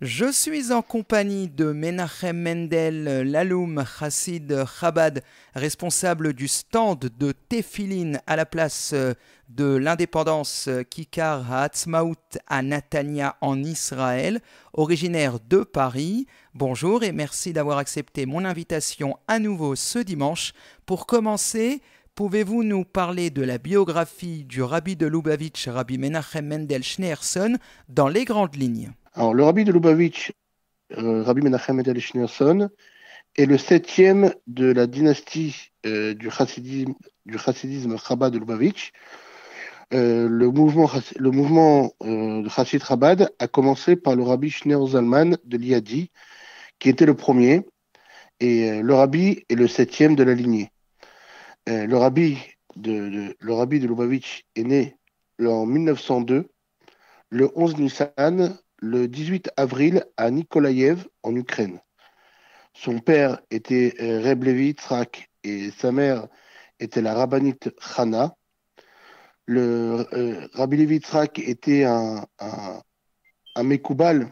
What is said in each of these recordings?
Je suis en compagnie de Menachem Mendel Laloum, Chassid Chabad, responsable du stand de Tefillin à la place de l'indépendance Kikar Haatzmaout à Natania en Israël, originaire de Paris. Bonjour et merci d'avoir accepté mon invitation à nouveau ce dimanche. Pour commencer, pouvez-vous nous parler de la biographie du rabbi de Lubavitch, Rabbi Menachem Mendel Schneerson, dans les grandes lignes? Alors, le rabbi de Lubavitch, Rabbi Menachem Mendel Schneerson, est le septième de la dynastie du chassidisme Chabad de Lubavitch. Le mouvement de Chassid Chabad a commencé par le rabbi Schneur Zalman de Liadi, qui était le premier, et le rabbi est le septième de la lignée. Le rabbi de Lubavitch est né en 1902, le 11 Nissan, le 18 avril à Nikolaïev, en Ukraine. Son père était Reb Levi Yitzhak et sa mère était la rabbinite Chana. Le Rabbi Levi Yitzhak était un Mekoubal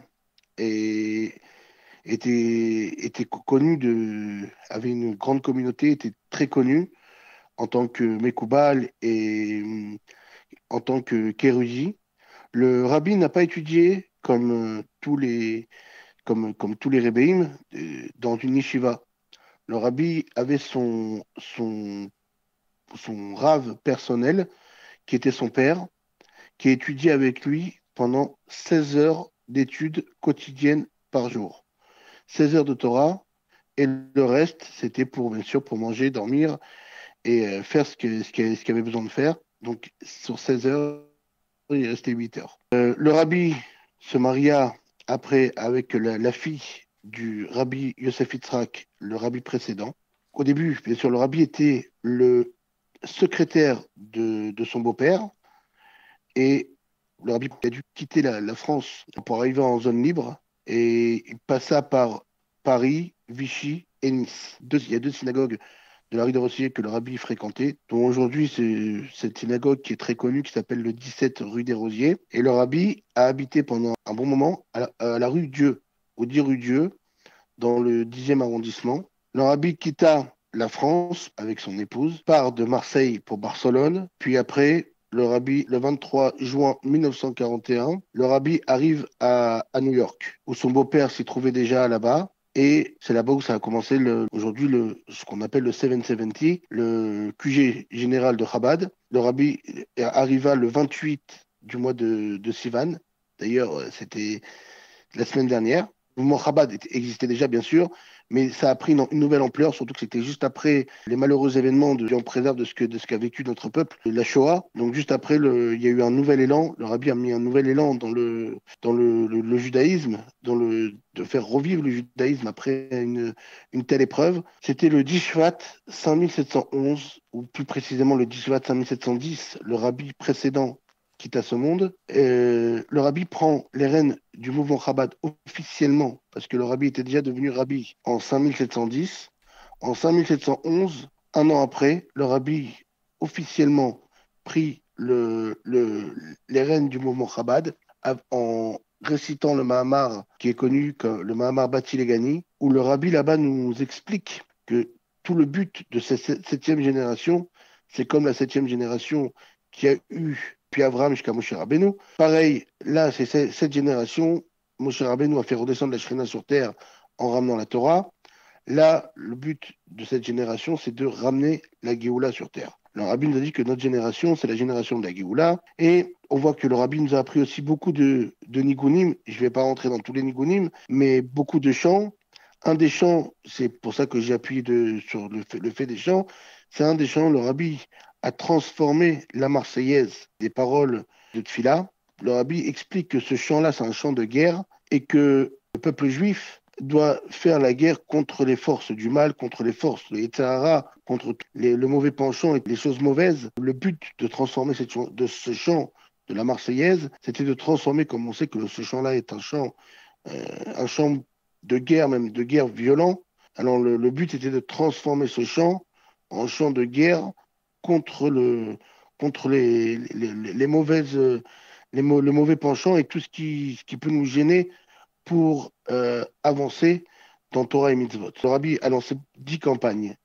et était connu avait une grande communauté, était très connu en tant que Mekoubal et en tant que Kéruji. Le rabbi n'a pas étudié comme tous les Rebbeim dans une yeshiva. Le rabbi avait son rave personnel, qui était son père, qui étudiait avec lui pendant 16 heures d'études quotidiennes par jour. 16 heures de Torah, et le reste, c'était bien sûr, pour manger, dormir et faire ce qu'il avait besoin de faire. Donc, sur 16 heures, il restait 8 heures. Le rabbi se maria après avec la fille du rabbi Yosef Yitzhak, le rabbi précédent. Au début, bien sûr, le rabbi était le secrétaire de son beau-père, et le rabbi a dû quitter la France pour arriver en zone libre, et il passa par Paris, Vichy et Nice. Il y a deux synagogues de la rue des Rossiers que le rabbi fréquentait, dont aujourd'hui c'est cette synagogue qui est très connue, qui s'appelle le 17 rue des Rosiers. Et le rabbi a habité pendant un bon moment à la rue Dieu, au 10 rue Dieu, dans le 10e arrondissement. Le rabbi quitta la France avec son épouse, part de Marseille pour Barcelone, puis après, le rabbi, le 23 juin 1941, le rabbi arrive à New York, où son beau-père s'y trouvait déjà là-bas. Et c'est là-bas où ça a commencé aujourd'hui ce qu'on appelle le 770, le QG général de Chabad. Le rabbi arriva le 28 du mois de Sivan. D'ailleurs, c'était la semaine dernière. Le mouvement Chabad existait déjà, bien sûr, mais ça a pris une nouvelle ampleur, surtout que c'était juste après les malheureux événements on préserve de ce qu'a vécu notre peuple, la Shoah. Donc juste après, il y a eu un nouvel élan. Le rabbi a mis un nouvel élan dans le judaïsme, de faire revivre le judaïsme après une telle épreuve. C'était le 10 Shvat 5711, ou plus précisément le 10 Shvat 5710, le rabbi précédent quitte à ce monde. Le rabbi prend les rênes du mouvement Chabad officiellement, parce que le rabbi était déjà devenu rabbi en 5710. En 5711, un an après, le rabbi officiellement prit les rênes du mouvement Chabad en récitant le Mahamar qui est connu comme le Mahamar Bati Legani, où le rabbi là-bas nous explique que tout le but de cette septième génération, c'est comme la septième génération qui a eu puis Abraham jusqu'à Moshe Rabbeinu. Pareil, là, c'est cette génération. Moshe Rabbeinu a fait redescendre la Shrina sur terre en ramenant la Torah. Là, le but de cette génération, c'est de ramener la Géoula sur terre. Le rabbi nous a dit que notre génération, c'est la génération de la Géoula. Et on voit que le rabbi nous a appris aussi beaucoup de nigunim. Je ne vais pas rentrer dans tous les nigunim, mais beaucoup de chants. Un des chants, c'est pour ça que j'ai appuyé sur le fait des chants, c'est un des chants, le rabbi a transformé la Marseillaise des paroles de Tfila. Le rabbi explique que ce chant-là, c'est un chant de guerre, et que le peuple juif doit faire la guerre contre les forces du mal, contre les forces, les Yetzirah, contre le mauvais penchant et les choses mauvaises. Le but de transformer de ce chant de la Marseillaise, c'était de transformer, comme on sait que ce chant-là est un chant de guerre, même de guerre violent. Alors le but était de transformer ce chant en chant de guerre contre contre les mauvaises, le mauvais penchant et tout ce qui peut nous gêner pour avancer dans Torah et Mitzvot. Le Rabbi a lancé 10 campagnes,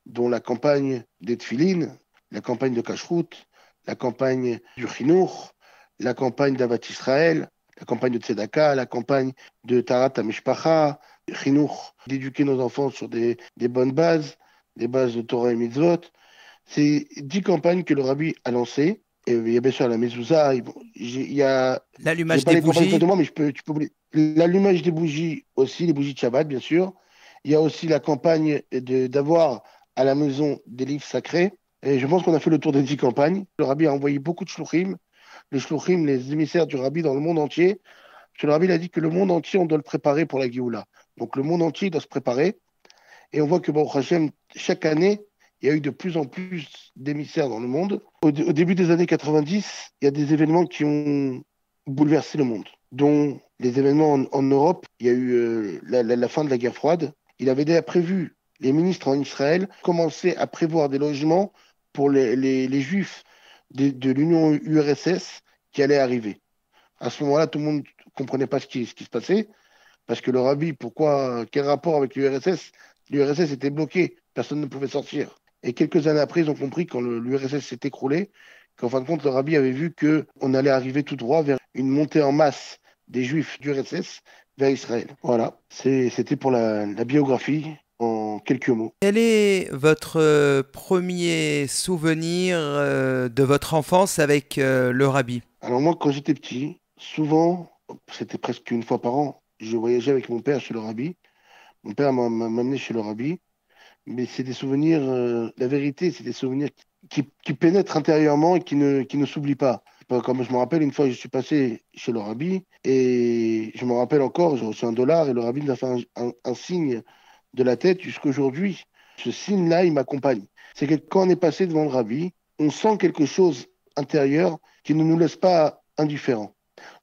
dont la campagne des Tfilin, la campagne de Kashrut, la campagne du Chinour, la campagne d'Avat Israël, la campagne de Tzedaka, la campagne de Tarat HaMishpacha, Chinour, d'éduquer nos enfants sur des bonnes bases, des bases de Torah et Mitzvot. C'est 10 campagnes que le Rabbi a lancées. Et il y a bien sûr la mezouza, il y a, j'ai L'allumage pas des les campagnes bougies. de moi, mais tu peux oublier. L'allumage des bougies aussi, les bougies de Shabbat, bien sûr. Il y a aussi la campagne d'avoir à la maison des livres sacrés. Et je pense qu'on a fait le tour des 10 campagnes. Le Rabbi a envoyé beaucoup de shluchim. Les shluchim, les émissaires du Rabbi dans le monde entier. Parce que le Rabbi a dit que le monde entier, on doit le préparer pour la Géoula. Donc le monde entier doit se préparer. Et on voit que Baruch Hashem, chaque année, il y a eu de plus en plus d'émissaires dans le monde. Au début des années 90, il y a des événements qui ont bouleversé le monde, dont les événements en Europe. Il y a eu la fin de la guerre froide. Il avait déjà prévu, les ministres en Israël commençaient à prévoir des logements pour les Juifs de l'Union URSS qui allaient arriver. À ce moment-là, tout le monde ne comprenait pas ce qui se passait. Parce que le Rabbi, pourquoi, quel rapport avec l'URSS? L'URSS était bloqué, personne ne pouvait sortir. Et quelques années après, ils ont compris, quand l'URSS s'est écroulé, qu'en fin de compte, le Rabbi avait vu qu'on allait arriver tout droit vers une montée en masse des Juifs d'URSS vers Israël. Voilà, c'était pour la biographie en quelques mots. Quel est votre premier souvenir de votre enfance avec le Rabbi? Alors moi, quand j'étais petit, souvent, c'était presque une fois par an, je voyageais avec mon père chez le Rabbi. Mon père m'amenait chez le Rabbi. Mais c'est des souvenirs, la vérité, c'est des souvenirs qui pénètrent intérieurement et qui ne s'oublient pas. Comme je me rappelle, une fois, je suis passé chez le Rabbi et je me rappelle encore, j'ai reçu $1 et le Rabbi nous a fait un signe de la tête jusqu'à aujourd'hui. Ce signe-là, il m'accompagne. C'est que quand on est passé devant le Rabbi, on sent quelque chose intérieur qui ne nous laisse pas indifférents.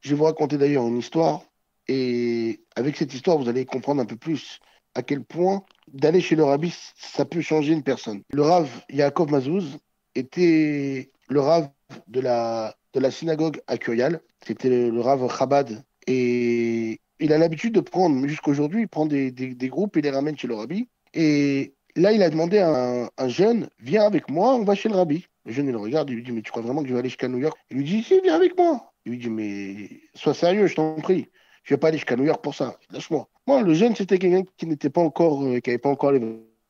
Je vais vous raconter d'ailleurs une histoire et avec cette histoire, vous allez comprendre un peu plus à quel point d'aller chez le Rabbi, ça peut changer une personne. Le Rav Yaakov Mazouz était le Rav de la synagogue à Curial. C'était le Rav Chabad. Et il a l'habitude de prendre, jusqu'aujourd'hui, il prend des groupes et les ramène chez le Rabbi. Et là, il a demandé à un jeune, viens avec moi, on va chez le Rabbi. Le jeune, il le regarde, il lui dit, mais tu crois vraiment que je vais aller jusqu'à New York? Il lui dit, si, viens avec moi. Il lui dit, mais sois sérieux, je t'en prie. Je vais pas aller jusqu'à New York pour ça. Lâche-moi. Moi, le jeune, c'était quelqu'un qui n'était pas encore, qui n'avait pas encore les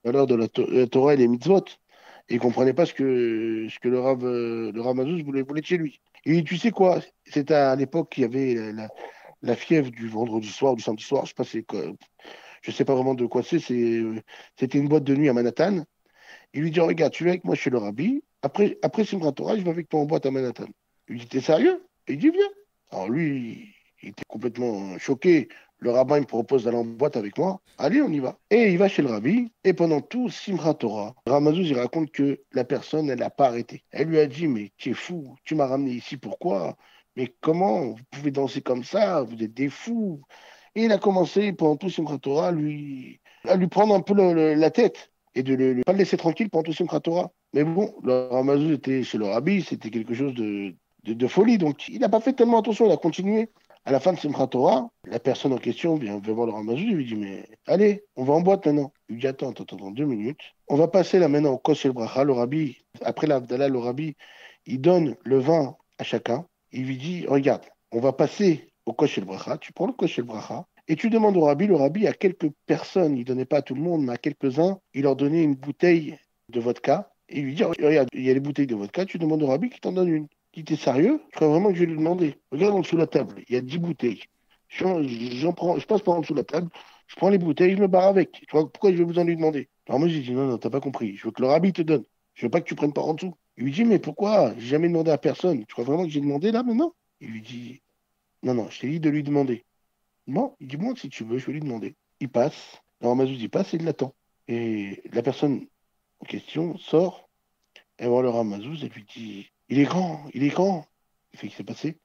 valeurs de la Torah et les mitzvot. Et il comprenait pas ce que le Rav Mazouz voulait de chez lui. Et tu sais quoi? C'était à l'époque qu'il y avait la fièvre du vendredi soir, du samedi soir. Je sais pas, je sais pas vraiment de quoi c'était une boîte de nuit à Manhattan. Il lui dit, regarde, tu viens avec moi chez le Rabbi. Après Simchat Torah, je vais avec toi en boîte à Manhattan. Il lui dit, t'es sérieux? Et il dit, viens. Alors lui, il était complètement choqué. Le rabbin il me propose d'aller en boîte avec moi. Allez, on y va. Et il va chez le rabbi. Et pendant tout Simchat Torah, Ramazouz, il raconte que la personne, elle n'a pas arrêté. Elle lui a dit, mais tu es fou, tu m'as ramené ici, pourquoi? Mais comment vous pouvez danser comme ça? Vous êtes des fous. Et il a commencé, pendant tout Simchat Torah, à lui prendre un peu la tête et de ne pas le laisser tranquille pendant tout Simchat Torah. Mais bon, le Ramazouz était chez le rabbi, c'était quelque chose de folie. Donc, il n'a pas fait tellement attention, il a continué. À la fin de Simchat Torah, la personne en question vient voir le Ramazouz et lui dit, mais allez, on va en boîte maintenant. Il lui dit, attends, 2 minutes. On va passer là maintenant au Kos el Bracha. Le Rabbi, après l'Avdallah, le Rabbi, il donne le vin à chacun. Il lui dit, regarde, on va passer au Kos el Bracha. Tu prends le Kos el Bracha et tu demandes au Rabbi. Le Rabbi, à quelques personnes, il ne donnait pas à tout le monde, mais à quelques-uns, il leur donnait une bouteille de vodka. Et il lui dit, regarde, il y a les bouteilles de vodka, tu demandes au Rabbi qui t'en donne une. Si t'es sérieux, je crois vraiment que je vais lui demander. Regarde en dessous de la table, il y a 10 bouteilles. Je passe par en dessous de la table, je prends les bouteilles, je me barre avec. Tu vois, pourquoi je vais besoin de lui demander? Alors moi, j'ai dit, non, t'as pas compris. Je veux que le rabbi te donne. Je veux pas que tu prennes par en dessous. Il lui dit, mais pourquoi? J'ai jamais demandé à personne. Tu crois vraiment que j'ai demandé là maintenant? Il lui dit, non, je t'ai dit de lui demander. Bon, il dit, moi, si tu veux, je vais lui demander. Il passe. Alors Mazouz, il passe et il l'attend. Et la personne en question sort. Elle voit le Ramazouz, elle lui dit, il est grand, il est grand. Il fait, qu'est-ce qui s'est passé?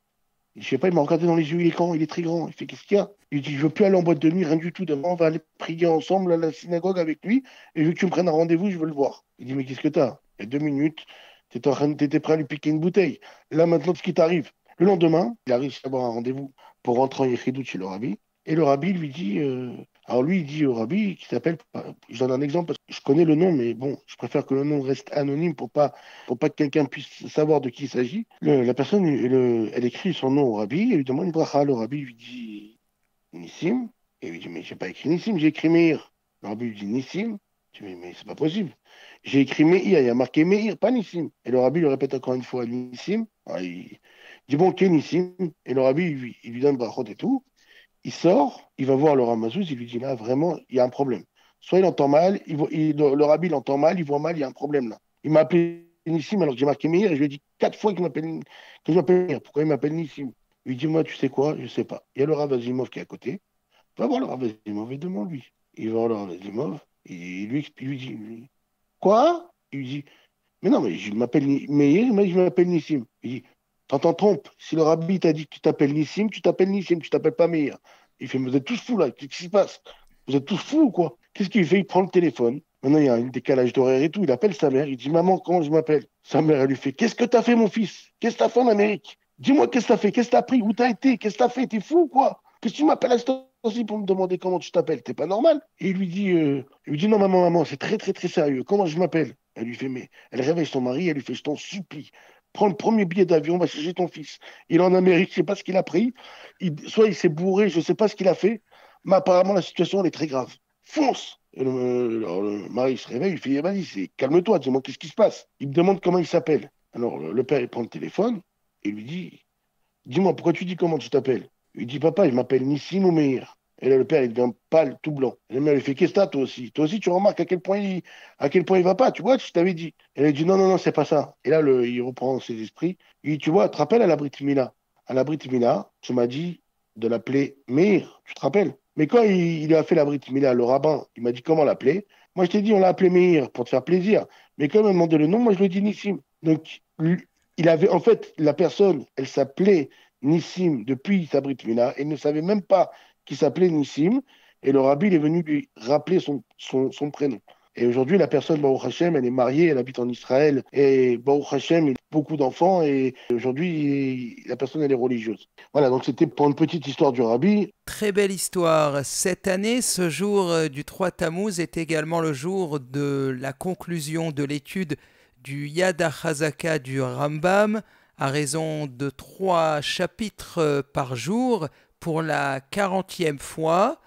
Je sais pas, il m'a regardé dans les yeux, il est grand, il est très grand. Il fait, qu'est-ce qu'il y a? Il dit, je veux plus aller en boîte de nuit, rien du tout. Demain, on va aller prier ensemble à la synagogue avec lui, et je veux que tu me prennes un rendez-vous, je veux le voir. Il dit, mais qu'est-ce que t'as? Il y a 2 minutes, t'étais prêt à lui piquer une bouteille. Là, maintenant, ce qui t'arrive. Le lendemain, il arrive à avoir un rendez-vous pour rentrer en Yechidut chez le Rabbi. Et le rabbi lui dit, alors lui, il dit au rabbi, qui s'appelle, je donne un exemple parce que je connais le nom, mais bon, je préfère que le nom reste anonyme pour pas que quelqu'un puisse savoir de qui il s'agit. La personne, elle écrit son nom au rabbi, elle lui demande une bracha. Le rabbi lui dit Nissim. Et il lui dit, mais j'ai pas écrit Nissim, j'ai écrit Meir. Le rabbi lui dit Nissim. Tu dis, mais c'est pas possible. J'ai écrit Meir, il y a marqué Meir, pas Nissim. Et le rabbi lui répète encore une fois Nissim. Alors, il dit, bon, ok, Nissim. Et le rabbi, il lui donne brachot et tout. Il sort, il va voir le Ramazouz, il lui dit là, vraiment, il y a un problème. Soit il entend mal, le rabbi l'entend mal, il voit mal, il y a un problème là. Il m'a appelé Nissim alors que j'ai marqué Meir et je lui ai dit 4 fois que je m'appelle Meir. Pourquoi il m'appelle Nissim? Il lui dit, moi, tu sais quoi, je sais pas. Il y a le Rav Azimov qui est à côté. Va voir le Rav Azimov et demande-lui. Il va voir le Rav Azimov et il lui dit, quoi? Il lui dit, mais non, mais je m'appelle Meir, il m'a dit, je m'appelle Nissim. Il dit, t'entends, trompe. Si le rabbi t'a dit que tu t'appelles Nissim, tu t'appelles Nissim, tu t'appelles pas Meir. Il fait, mais vous êtes tous fous là, qu'est-ce qui se passe? Vous êtes tous fous ou quoi? Qu'est-ce qu'il fait? Il prend le téléphone. Maintenant, il y a un décalage d'horaire et tout. Il appelle sa mère. Il dit, maman, comment je m'appelle? Sa mère, elle lui fait, qu'est-ce que t'as fait, mon fils? Qu'est-ce que t'as fait en Amérique? Dis-moi, qu'est-ce que t'as fait? Qu'est-ce que t'as pris? Où t'as été? Qu'est-ce que t'as fait? T'es fou ou quoi? Qu'est-ce que tu m'appelles à ce temps-ci pour me demander comment tu t'appelles? T'es pas normal. Et il lui dit, non, maman, c'est très, très, très sérieux. Comment je m'appelle? Elle lui fait, mais elle réveille son mari, elle lui fait, je t'en supplie, prends le premier billet d'avion, va chercher ton fils. Il est en Amérique, je sais pas ce qu'il a pris. Soit il s'est bourré, je sais pas ce qu'il a fait, mais apparemment la situation elle est très grave. Fonce! Et alors, le mari se réveille, il fait, vas-y, calme-toi, dis-moi qu'est-ce qui se passe. Il me demande comment il s'appelle. Alors le père, il prend le téléphone et lui dit, dis-moi, pourquoi tu dis comment tu t'appelles? Il dit, papa, je m'appelle Nissim Oumeir. Et là, le père, il devient pâle, tout blanc. Et la mère lui fait, qu'est-ce que t'as, toi aussi? Toi aussi, tu remarques à quel point il va pas, tu vois, je t'avais dit. Et elle dit, non, non, non, c'est pas ça. Et là, il reprend ses esprits. Il dit, tu vois, tu te rappelles à la Brit Mila? À la Brit Mila, tu m'as dit de l'appeler Meir, tu te rappelles? Mais quand il a fait la Brit Mila, le rabbin, il m'a dit comment l'appeler. Moi, je t'ai dit, on l'a appelé Meir pour te faire plaisir. Mais quand il m'a demandé le nom, moi, je lui ai dit Nissim. Donc, il avait, en fait, la personne, elle s'appelait Nissim depuis sa Brit Mila et ne savait même pas qu'il s'appelait Nissim. Et le rabbi il est venu lui rappeler son prénom. Et aujourd'hui, la personne, Baruch Hashem, elle est mariée, elle habite en Israël. Et Baruch Hashem, il a beaucoup d'enfants. Et aujourd'hui, la personne, elle est religieuse. Voilà, donc c'était pour une petite histoire du rabbi. Très belle histoire. Cette année, ce jour du 3 Tammuz est également le jour de la conclusion de l'étude du Yad HaChazaka du Rambam, à raison de 3 chapitres par jour pour la 40e fois.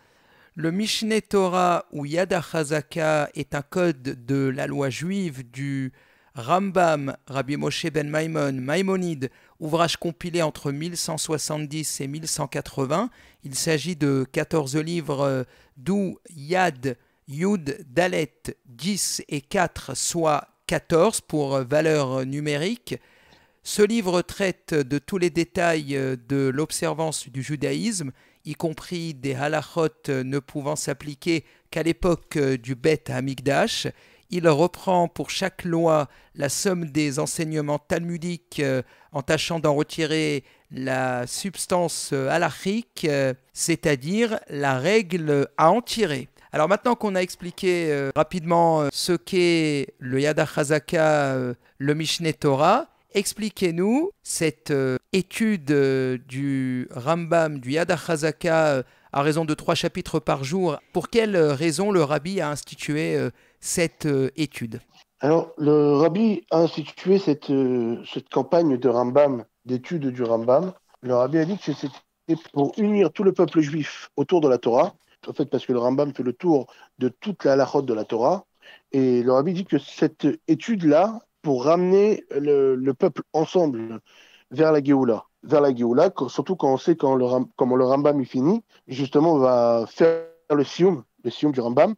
Le Mishneh Torah ou Yad HaChazaka est un code de la loi juive du Rambam, Rabbi Moshe ben Maïmonide, ouvrage compilé entre 1170 et 1180. Il s'agit de 14 livres d'où Yad, Yud, Dalet, 10 et 4, soit 14 pour valeur numérique. Ce livre traite de tous les détails de l'observance du judaïsme, y compris des halachot ne pouvant s'appliquer qu'à l'époque du Beth Hamikdash. Il reprend pour chaque loi la somme des enseignements talmudiques en tâchant d'en retirer la substance halachique, c'est-à-dire la règle à en tirer. Alors maintenant qu'on a expliqué rapidement ce qu'est le Yad HaChazaka, le Mishneh Torah, expliquez-nous cette étude du Rambam, du Yad HaChazaka, à raison de 3 chapitres par jour. Pour quelle raison le rabbi a institué cette étude? Alors, le rabbi a institué cette campagne de Rambam, d'étude du Rambam. Le rabbi a dit que c'était pour unir tout le peuple juif autour de la Torah. En fait, parce que le Rambam fait le tour de toute la halachot de la Torah. Et le rabbi dit que cette étude-là, pour ramener le peuple ensemble vers la Géoula. Vers la Géoula, surtout quand on sait comment le Rambam est fini, justement, on va faire le Siyum du Rambam.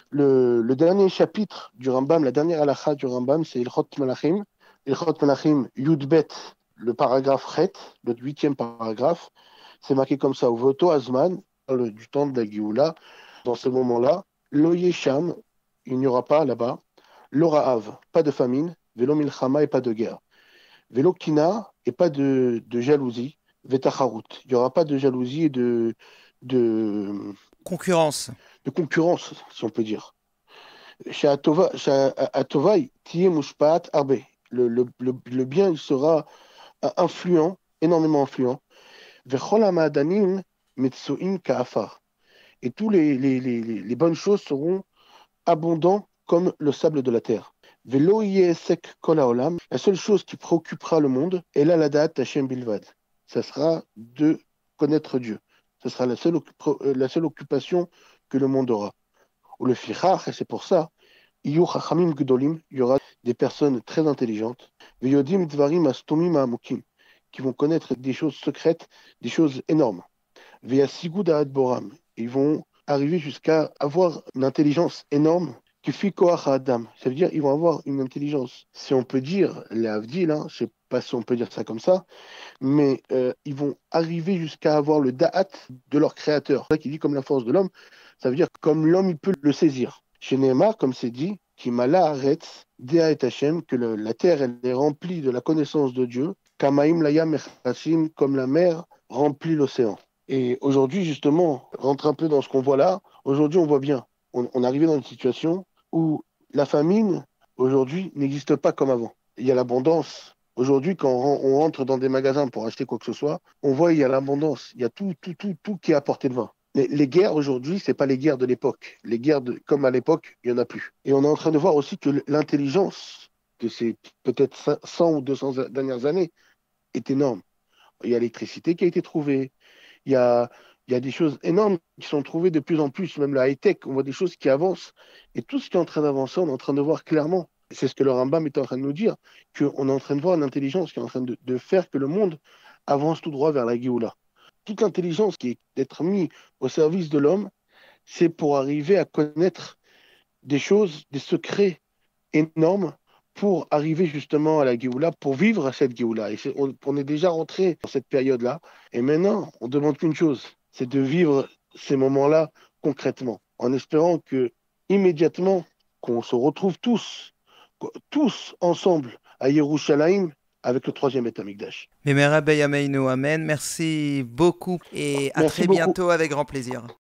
Le dernier chapitre du Rambam, la dernière halakha du Rambam, c'est Ilchot Melachim. Ilchot Melachim, Yudbet, le paragraphe Chet, le 8e paragraphe. C'est marqué comme ça, Voto Azman, du temps de la Géoula, dans ce moment-là, Lo Yesham, il n'y aura pas là-bas, Lo Ra'av, pas de famine, Velo Milchama et pas de guerre, Velo Kina et pas de jalousie, Vetacharut, il n'y aura pas de jalousie et de, Concurrence. de concurrence, si on peut dire. שהטובה תהיה מושפעת הרבה. Le bien, il sera influent, énormément influent. וכל המעדנים Metsuim Kaafar. Et tous les bonnes choses seront abondants comme le sable de la terre. Velo sek kol haolam. La seule chose qui préoccupera le monde est la ladat Hashem bilvad. Ça sera de connaître Dieu. Ce sera la seule occupation que le monde aura. Ou le fichach, et c'est pour ça, iyu chachamim gdolim, il y aura des personnes très intelligentes, veyodim dvarim astomim amukim, qui vont connaître des choses secrètes, des choses énormes. Veyasigu da'at boram, ils vont arriver jusqu'à avoir une intelligence énorme, qui fit koach adam. Ça veut dire ils vont avoir une intelligence, si on peut dire, les avdil, hein, je sais pas si on peut dire ça comme ça, mais ils vont arriver jusqu'à avoir le da'at de leur créateur. C'est ça qui dit comme la force de l'homme, ça veut dire comme l'homme il peut le saisir. Chez Neymar, comme c'est dit, qui mala arrête, Dea et Hachem, que la terre elle est remplie de la connaissance de Dieu, Kamaim layam echachim, comme la mer remplit l'océan. Et aujourd'hui, justement, rentre un peu dans ce qu'on voit là, aujourd'hui on voit bien, on est arrivé dans une situation où la famine, aujourd'hui, n'existe pas comme avant. Il y a l'abondance. Aujourd'hui, quand on rentre dans des magasins pour acheter quoi que ce soit, on voit il y a l'abondance, il y a tout qui est à portée de main. Les guerres aujourd'hui, c'est pas les guerres de l'époque. Les guerres comme à l'époque, il y en a plus. Et on est en train de voir aussi que l'intelligence de ces peut-être 100 ou 200 dernières années est énorme. Il y a l'électricité qui a été trouvée, il y a, il y a des choses énormes qui sont trouvées de plus en plus, même la high-tech, on voit des choses qui avancent. Et tout ce qui est en train d'avancer, on est en train de voir clairement. C'est ce que le Rambam est en train de nous dire, qu'on est en train de voir l'intelligence qui est en train de faire que le monde avance tout droit vers la Géoula. Toute l'intelligence qui est d'être mise au service de l'homme, c'est pour arriver à connaître des choses, des secrets énormes pour arriver justement à la Géoula, pour vivre cette Géoula. Et on est déjà rentré dans cette période-là. Et maintenant, on demande qu'une chose, c'est de vivre ces moments-là concrètement, en espérant que immédiatement, qu'on se retrouve tous ensemble à Yerushalayim avec le troisième Beth Amikdash. Memera Beyameinu, Amen. Merci beaucoup et à Merci très beaucoup. bientôt avec grand plaisir.